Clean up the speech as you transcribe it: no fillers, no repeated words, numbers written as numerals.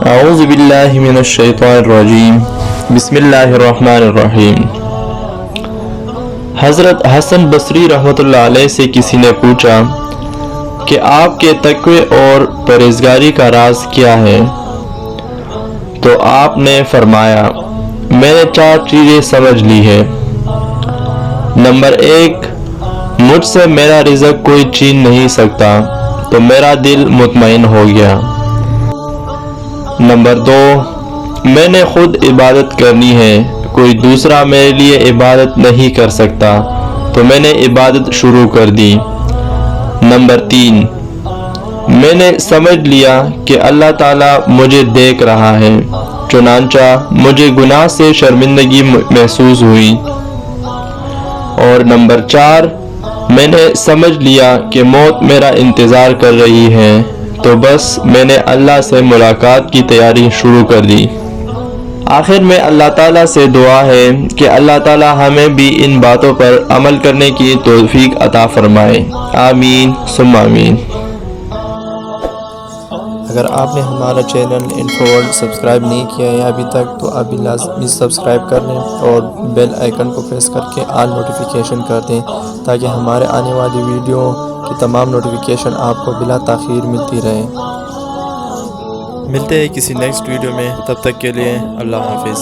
اعوذ باللہ من الشیطان الرجیم بسم اللہ الرحمن الرحیم۔ حضرت حسن بصری رحمۃ اللہ علیہ سے کسی نے پوچھا کہ آپ کے تقوی اور پرہیزگاری کا راز کیا ہے؟ تو آپ نے فرمایا، میں نے 4 چیزیں سمجھ لی ہیں۔ نمبر 1، مجھ سے میرا رزق کوئی چھین نہیں سکتا، تو میرا دل مطمئن ہو گیا۔ نمبر 2، میں نے خود عبادت کرنی ہے، کوئی دوسرا میرے لیے عبادت نہیں کر سکتا، تو میں نے عبادت شروع کر دی۔ نمبر 3، میں نے سمجھ لیا کہ اللہ تعالیٰ مجھے دیکھ رہا ہے، چنانچہ مجھے گناہ سے شرمندگی محسوس ہوئی۔ اور نمبر 4، میں نے سمجھ لیا کہ موت میرا انتظار کر رہی ہے، تو بس میں نے اللہ سے ملاقات کی تیاری شروع کر دی۔ آخر میں اللہ تعالیٰ سے دعا ہے کہ اللہ تعالیٰ ہمیں بھی ان باتوں پر عمل کرنے کی توفیق عطا فرمائے، آمین ثم آمین۔ اگر آپ نے ہمارا چینل انفو ورلڈ سبسکرائب نہیں کیا ہے ابھی تک، تو ابھی لازمی سبسکرائب کر لیں اور بیل آئیکن کو پریس کر کے آل نوٹیفیکیشن کر دیں، تاکہ ہمارے آنے والی ویڈیو کی تمام نوٹیفیکیشن آپ کو بلا تاخیر ملتی رہے۔ ملتے ہیں کسی نیکسٹ ویڈیو میں، تب تک کے لیے اللہ حافظ۔